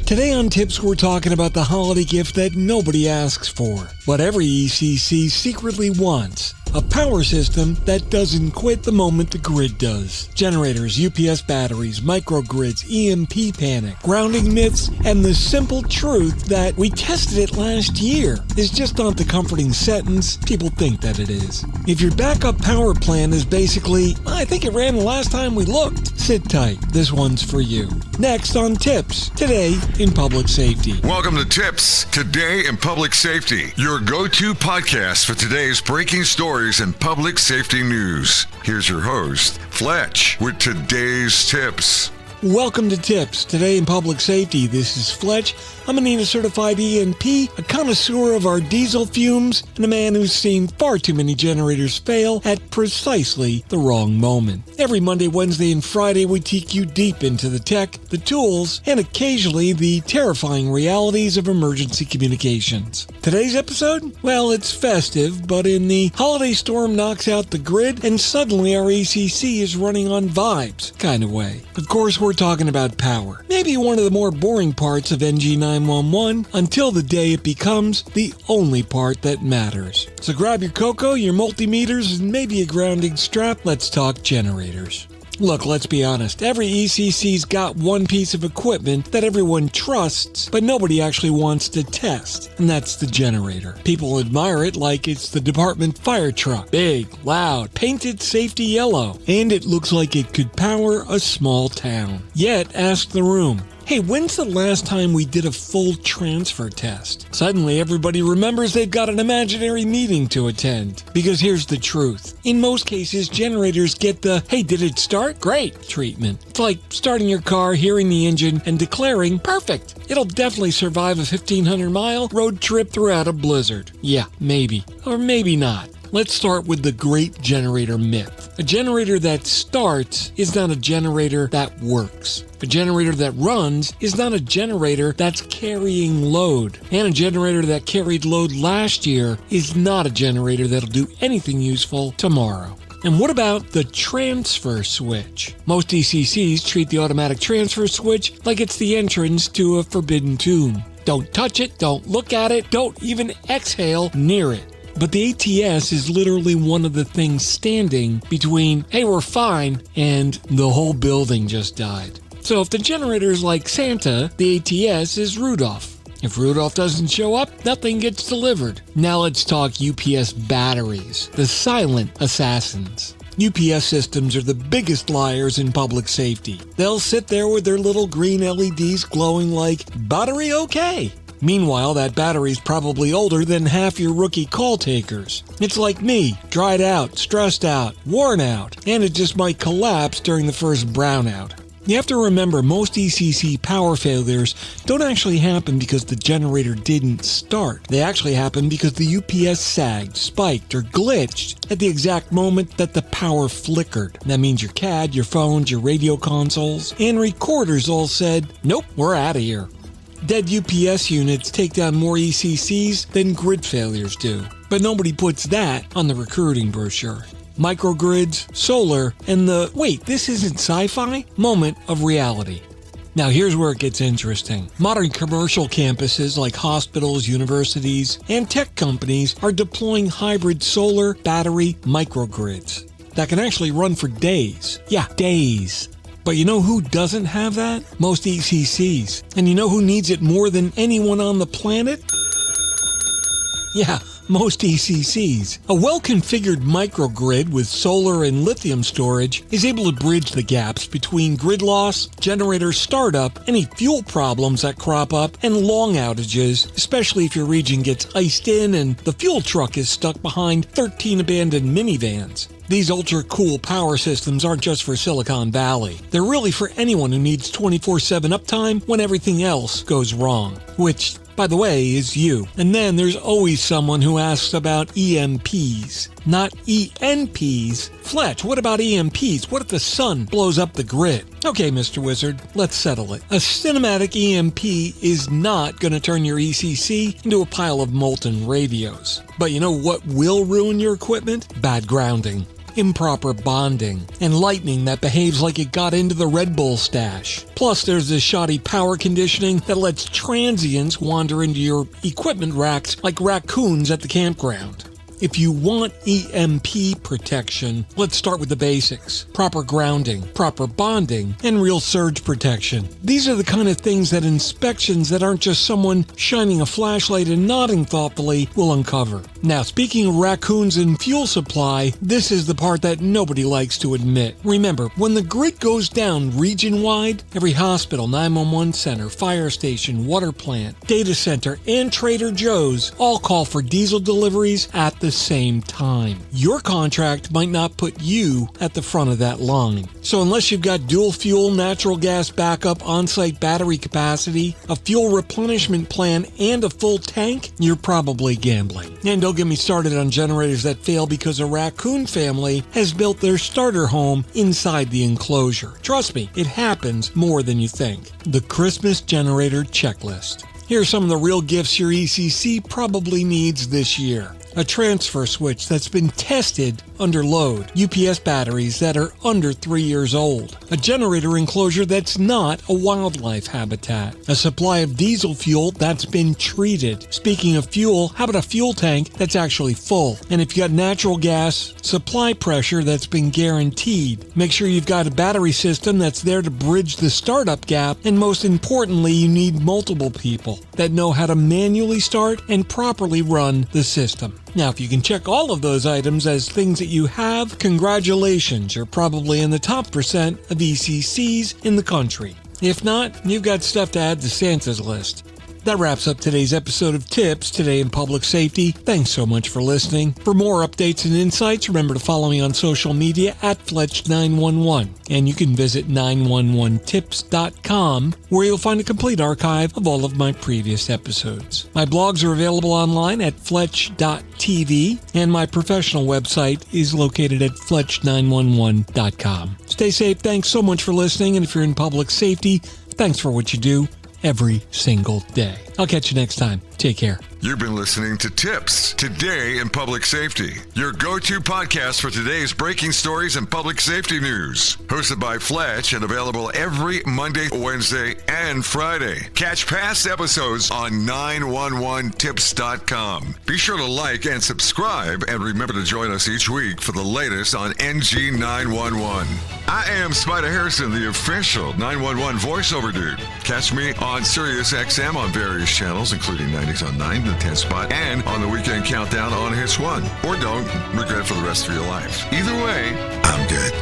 Today on TiPS, we're talking about the holiday gift that nobody asks for, but every ECC secretly wants. A power system that doesn't quit the moment the grid does. Generators, UPS batteries, microgrids, EMP panic, grounding myths, and the simple truth that we tested it last year is just not the comforting sentence people think that it is. If your backup power plan is basically, I think it ran the last time we looked, sit tight. This one's for you. Next on TiPS, Today in Public Safety. Welcome to TiPS, Today in Public Safety, your go-to podcast for today's breaking stories and public safety news. Here's your host, Fletch, with today's tips. Welcome to TiPS, Today in Public Safety. This is Fletch. I'm a NENA certified ENP, a connoisseur of our diesel fumes, and a man who's seen far too many generators fail at precisely the wrong moment. Every Monday, Wednesday, and Friday, we take you deep into the tech, the tools, and occasionally the terrifying realities of emergency communications. Today's episode? Well, it's festive, but in the holiday storm knocks out the grid, and suddenly our ECC is running on vibes kind of way. Of course, we're talking about power. Maybe one of the more boring parts of NG 911 until the day it becomes the only part that matters. So grab your cocoa, your multimeters, and maybe a grounding strap. Let's talk generators. Look, let's be honest. Every ECC's got one piece of equipment that everyone trusts, but nobody actually wants to test, and that's the generator. People admire it like it's the department fire truck. Big, loud, painted safety yellow, and it looks like it could power a small town. Yet, ask the room. Hey, when's the last time we did a full transfer test? Suddenly, everybody remembers they've got an imaginary meeting to attend. Because here's the truth. In most cases, generators get the, hey, did it start? Great treatment. It's like starting your car, hearing the engine, and declaring, perfect. It'll definitely survive a 1,500-mile road trip throughout a blizzard. Yeah, maybe. Or maybe not. Let's start with the great generator myth. A generator that starts is not a generator that works. A generator that runs is not a generator that's carrying load. And a generator that carried load last year is not a generator that'll do anything useful tomorrow. And what about the transfer switch? Most ECCs treat the automatic transfer switch like it's the entrance to a forbidden tomb. Don't touch it, don't look at it, don't even exhale near it. But the ATS is literally one of the things standing between, hey, we're fine, and the whole building just died. So if the generator is like Santa, the ATS is Rudolph. If Rudolph doesn't show up, nothing gets delivered. Now let's talk UPS batteries, the silent assassins. UPS systems are the biggest liars in public safety. They'll sit there with their little green LEDs glowing like, battery okay. Meanwhile, that battery's probably older than half your rookie call takers. It's like me, dried out, stressed out, worn out, and it just might collapse during the first brownout. You have to remember, most ECC power failures don't actually happen because the generator didn't start. They actually happen because the UPS sagged, spiked, or glitched at the exact moment that the power flickered. That means your CAD, your phones, your radio consoles, and recorders all said, nope, we're out of here. Dead UPS units take down more ECCs than grid failures do. But nobody puts that on the recruiting brochure. Microgrids, solar, and the, wait, this isn't sci-fi? Moment of reality. Now here's where it gets interesting. Modern commercial campuses like hospitals, universities, and tech companies are deploying hybrid solar, battery, microgrids that can actually run for days. Yeah, days. But you know who doesn't have that? Most ECCs. And you know who needs it more than anyone on the planet? Yeah, most ECCs. A well-configured microgrid with solar and lithium storage is able to bridge the gaps between grid loss, generator startup, any fuel problems that crop up, and long outages, especially if your region gets iced in and the fuel truck is stuck behind 13 abandoned minivans. These ultra-cool power systems aren't just for Silicon Valley. They're really for anyone who needs 24/7 uptime when everything else goes wrong. Which, by the way, is you. And then there's always someone who asks about EMPs, not ENPs. Fletch, what about EMPs? What if the sun blows up the grid? Okay, Mr. Wizard, let's settle it. A cinematic EMP is not going to turn your ECC into a pile of molten radios. But you know what will ruin your equipment? Bad grounding. improper bonding, and lightning that behaves like it got into the Red Bull stash. Plus, there's the shoddy power conditioning that lets transients wander into your equipment racks like raccoons at the campground. If you want EMP protection, let's start with the basics. Proper grounding, proper bonding, and real surge protection. These are the kind of things that inspections that aren't just someone shining a flashlight and nodding thoughtfully will uncover. Now, speaking of raccoons and fuel supply, this is the part that nobody likes to admit. Remember, when the grid goes down region-wide, every hospital, 911 center, fire station, water plant, data center, and Trader Joe's all call for diesel deliveries at the same time. Your contract might not put you at the front of that line. So unless you've got dual fuel, natural gas backup, on-site battery capacity, a fuel replenishment plan, and a full tank, you're probably gambling. And don't get me started on generators that fail because a raccoon family has built their starter home inside the enclosure. Trust me, it happens more than you think. The Christmas generator checklist. Here are some of the real gifts your ECC probably needs this year. A transfer switch that's been tested under load, UPS batteries that are under 3 years old, a generator enclosure that's not a wildlife habitat, a supply of diesel fuel that's been treated. Speaking of fuel, how about a fuel tank that's actually full? And if you got natural gas, supply pressure that's been guaranteed. Make sure you've got a battery system that's there to bridge the startup gap, and most importantly, you need multiple people that know how to manually start and properly run the system. Now, if you can check all of those items as things that you have, congratulations, you're probably in the top percent of ECCs in the country. If not, you've got stuff to add to Santa's list. That wraps up today's episode of TiPS, Today in Public Safety. Thanks so much for listening. For more updates and insights, remember to follow me on social media at Fletch911. And you can visit 911tips.com, where you'll find a complete archive of all of my previous episodes. My blogs are available online at Fletch.tv, and my professional website is located at Fletch911.com. Stay safe. Thanks so much for listening. And if you're in public safety, thanks for what you do every single day. I'll catch you next time. Take care. You've been listening to TiPS, Today in Public Safety, your go-to podcast for today's breaking stories and public safety news. Hosted by Fletch and available every Monday, Wednesday, and Friday. Catch past episodes on 911tips.com. Be sure to like and subscribe, and remember to join us each week for the latest on NG 911. I am Spider Harrison, the official 911 voiceover dude. Catch me on Sirius XM on various channels, including 90s on 9, the 10 spot, and on the weekend countdown on Hits 1. Or don't regret it for the rest of your life. Either way, I'm good.